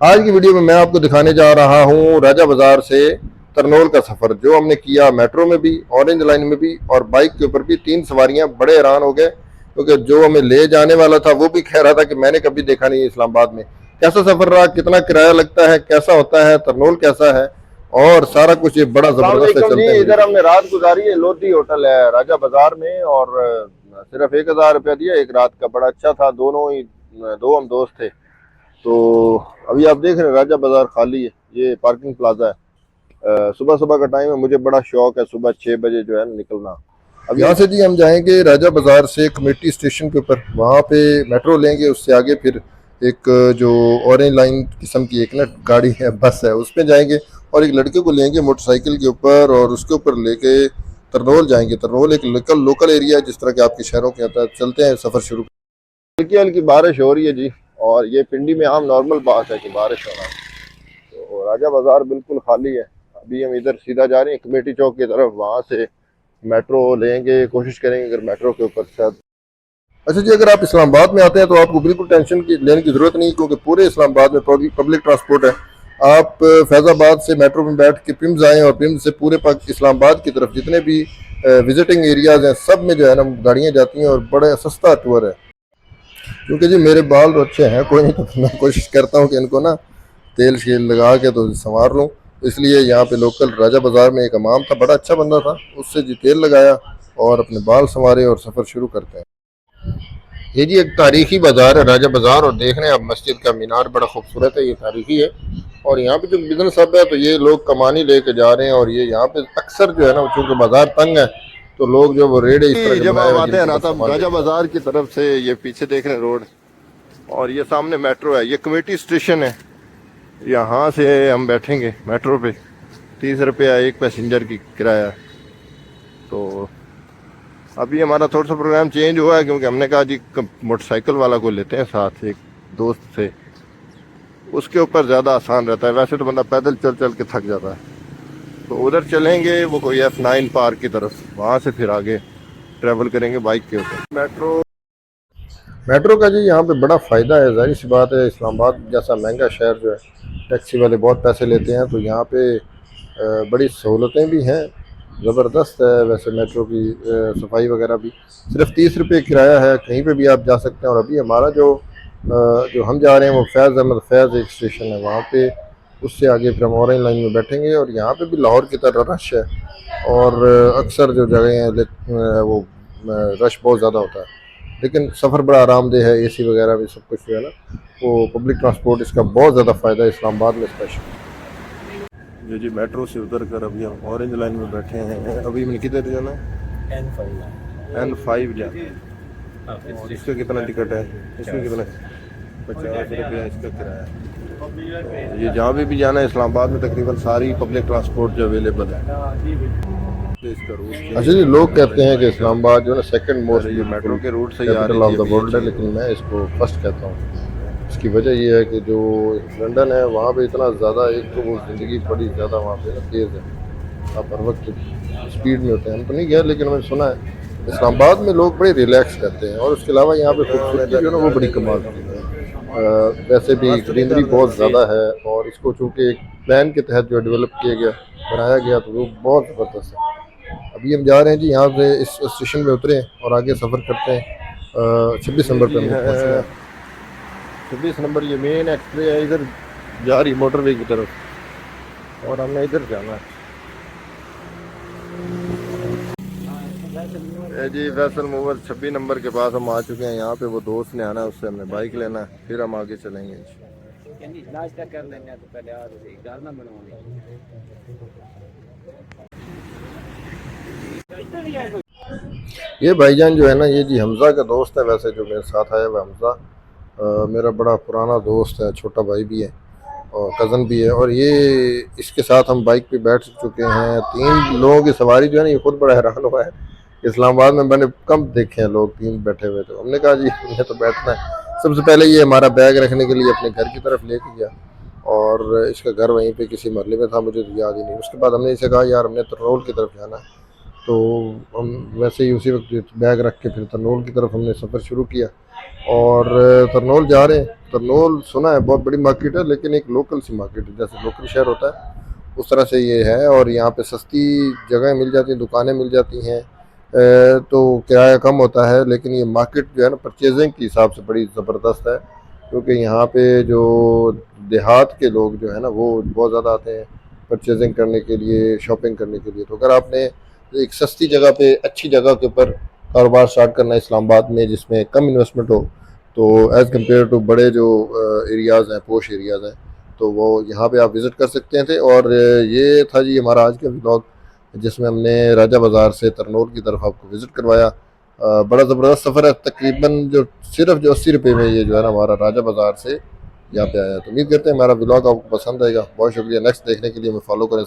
आज की वीडियो में मैं आपको दिखाने जा रहा हूँ राजा बाजार से तरनोल का सफ़र, जो हमने किया मेट्रो में भी, ऑरेंज लाइन में भी और बाइक के ऊपर भी। 3 सवारियां। बड़े हैरान हो गए क्योंकि जो हमें ले जाने वाला था वो भी कह रहा था कि मैंने कभी देखा नहीं है इस्लामाबाद में। कैसा सफ़र रहा, कितना किराया लगता है, कैसा होता है, तरनोल कैसा है, और सारा कुछ ये बड़ा जबरदस्त है। चलते हैं। इधर हमने रात गुजारी है, लोधी होटल है राजा बाजार में, और सिर्फ 1000 रुपया दिया एक रात का। बड़ा अच्छा था। दो हम दोस्त थे। तो अभी आप देख रहे हैं राजा बाजार खाली है। ये पार्किंग प्लाजा है। सुबह सुबह का टाइम है, मुझे बड़ा शौक है सुबह 6 बजे जो है निकलना। अब यहाँ से जी हम जाएंगे राजा बाजार से कमेटी स्टेशन के ऊपर, वहाँ पे मेट्रो लेंगे। उससे आगे फिर एक जो ऑरेंज लाइन किस्म की एक ना गाड़ी है, बस है, उस पर जाएंगे और एक लड़के को लेंगे मोटरसाइकिल के ऊपर और उसके ऊपर लेके तरनोल जाएंगे। तरनोल एक लोकल एरिया है, जिस तरह के आपके शहरों के आता है। चलते हैं, सफ़र शुरू। हल्की हल्की बारिश हो रही है जी, और ये पिंडी में आम नॉर्मल बात है कि बारिश होना। तो राजा बाजार बिल्कुल खाली है। अभी हम इधर सीधा जा रहे हैं कमेटी चौक की तरफ, वहाँ से मेट्रो लेंगे, कोशिश करेंगे अगर मेट्रो के ऊपर शायद। अच्छा जी, अगर आप इस्लामाबाद में आते हैं तो आपको बिल्कुल टेंशन की लेने की ज़रूरत नहीं, क्योंकि पूरे इस्लामाबाद में पब्लिक ट्रांसपोर्ट है। आप फैज़ाबाद से मेट्रो में बैठ के पिम्स आएँ और पिम्स से पूरे इस्लामाबाद की तरफ जितने भी विजिटिंग एरियाज़ हैं, सब में जो है ना गाड़ियाँ जाती हैं, और बड़ा सस्ता टूर है। क्योंकि जी मेरे बाल अच्छे हैं, कोई नहीं, तो मैं कोशिश करता हूँ कि इनको ना तेल शेल लगा के तो संवार लूँ। इसलिए यहाँ पे लोकल राजा बाज़ार में एक इमाम था, बड़ा अच्छा बंदा था, उससे जी तेल लगाया और अपने बाल संवारे और सफ़र शुरू करते हैं। ये जी एक तारीखी बाज़ार है राजा बाज़ार, और देख रहे हैं आप मस्जिद का मीनार बड़ा खूबसूरत है, ये तारीखी है। और यहाँ पे जो बिजनेस हब है, तो ये लोग कमानी लेके जा रहे हैं। और ये यहाँ पे अक्सर जो है ना, चूँकि बाज़ार तंग है, तो लोग जो वो रेड़े इस तरह जब हम आते हैं राजा बाज़ार की तरफ से, ये पीछे देख रहे हैं रोड, और ये सामने मेट्रो है, ये कमेटी स्टेशन है। यहाँ से हम बैठेंगे मेट्रो पे, 30 रुपया एक पैसेंजर की किराया। तो अभी हमारा थोड़ा सा प्रोग्राम चेंज हुआ है, क्योंकि हमने कहा जी मोटरसाइकिल वाला को लेते हैं साथ, एक दोस्त से, उसके ऊपर ज़्यादा आसान रहता है। वैसे तो बंदा पैदल चल चल के थक जाता है। तो उधर चलेंगे, वो कोई F9 पार्क की तरफ, वहाँ से फिर आगे ट्रैवल करेंगे बाइक के ऊपर। मेट्रो का जी यहाँ पे बड़ा फ़ायदा है। जाहिर सी बात है, इस्लामाबाद जैसा महंगा शहर जो है, टैक्सी वाले बहुत पैसे लेते हैं, तो यहाँ पे बड़ी सहूलतें भी हैं, ज़बरदस्त है। वैसे मेट्रो की सफाई वगैरह भी। सिर्फ 30 रुपये किराया है, कहीं पे भी आप जा सकते हैं। और अभी हमारा जो हम जा रहे हैं वो फैज़ एक स्टेशन है, वहाँ पे उससे आगे फिर हम ऑरेंज लाइन में बैठेंगे। और यहाँ पे भी लाहौर की तरह रश है, और अक्सर जो जगह हैं वो रश बहुत ज़्यादा होता है, लेकिन सफ़र बड़ा आरामदेह है। AC वगैरह भी सब कुछ जो है ना, वो पब्लिक ट्रांसपोर्ट इसका बहुत ज़्यादा फ़ायदा है इस्लामाबाद में स्पेशल। जी मेट्रो से उतर कर अभी हम ऑरेंज लाइन में बैठे हैं। अभी मैंने किधर जाना है? N5 जाना। इसका कितना टिकट है? इसमें कितना? 50 रुपया इसका किराया। तो ये जहाँ भी जाना है इस्लामाबाद में, तकरीबन सारी पब्लिक ट्रांसपोर्ट जो अवेलेबल है। अच्छा जी, लोग कहते हैं कि इस्लामाबाद जो है ना सेकंड मोस्ट मेट्रो के रूट से कैपिटल ऑफ द वर्ल्ड है, लेकिन मैं इसको फर्स्ट कहता हूँ। इसकी वजह यह है कि जो लंदन है वहाँ पे इतना ज़्यादा, एक तो वो ज़िंदगी बड़ी ज़्यादा वहाँ पे तेज़ है, आप हर वक्त स्पीड में होते हैं। हम तो नहीं गए, लेकिन मैंने सुना है इस्लामाबाद में लोग बड़े रिलैक्स करते हैं। और उसके अलावा यहाँ पे खूबसूरती जो है ना वो बड़ी कमाल की है। वैसे भी ग्रीनरी बहुत ज़्यादा है, और इसको चूँकि एक प्लान के तहत जो डेवलप किया गया, बनाया गया, तो वो बहुत ज़बरदस्त है। अभी हम जा रहे हैं जी, यहाँ से इस स्टेशन में उतरे और आगे सफ़र करते हैं। 26 नंबर पर है, 26 नंबर ये मेन एक्सप्रे है, इधर जा रही मोटरवे की तरफ, और हमने इधर जाना है। जी फैसल मूवर 26 नंबर के पास हम आ चुके हैं। यहाँ पे वो दोस्त ने आना है, उससे हमने बाइक लेना है, फिर हम आगे चलेंगे। नाश्ता कर लेंगे तो पहले ये भाईजान जो है ना, ये जी हमज़ा का दोस्त है। वैसे जो मेरे साथ आया हुआ हमज़ा मेरा बड़ा पुराना दोस्त है, छोटा भाई भी है और कज़न भी है। और ये इसके साथ हम बाइक पे बैठ चुके हैं। 3 लोगों की सवारी जो है ना, ये खुद बड़ा हैरान हुआ है। इस्लामाबाद में मैंने कम देखे हैं लोग 3 बैठे हुए, तो हमने कहा जी मुझे तो बैठना है। सबसे पहले ये हमारा बैग रखने के लिए अपने घर की तरफ लेके गया, और इसका घर वहीं पे किसी मोहल्ले में था, मुझे तो याद ही नहीं। उसके बाद हमने इसे कहा यार हमने तरनोल की तरफ जाना है, तो हम वैसे ही उसी वक्त बैग रख के फिर तरनोल की तरफ हमने सफ़र शुरू किया और तरनोल जा रहे हैं। तरनोल सुना है बहुत बड़ी मार्केट है, लेकिन एक लोकल सी मार्केट है, जैसे लोकल शहर होता है उस तरह से ये है। और यहाँ पे सस्ती जगह मिल जाती हैं, दुकानें मिल जाती हैं, तो किराया कम होता है। लेकिन ये मार्केट जो है ना परचेजिंग के हिसाब से बड़ी ज़बरदस्त है, क्योंकि यहाँ पे जो देहात के लोग जो है ना वो बहुत ज़्यादा आते हैं परचेजिंग करने के लिए, शॉपिंग करने के लिए। तो अगर आपने एक सस्ती जगह पे अच्छी जगह के ऊपर कारोबार स्टार्ट करना है इस्लामाबाद में, जिसमें कम इन्वेस्टमेंट हो, तो एज़ कम्पेयर टू बड़े जो एरियाज़ हैं, पोश एरियाज़ हैं, तो वो यहाँ पे आप विज़िट कर सकते थे। और ये था जी हमारा आज का व्लॉग, जिसमें हमने राजा बाज़ार से तरनोल की तरफ आपको विज़िट करवाया। बड़ा ज़बरदस्त सफ़र है, तकरीबन जो सिर्फ जो 80 रुपये में ये जो है ना हमारा राजा बाज़ार से यहाँ पे आया। तो उम्मीद करते हैं हमारा व्लॉग आपको पसंद आएगा। बहुत शुक्रिया। नेक्स्ट देखने के लिए हमें फॉलो करें।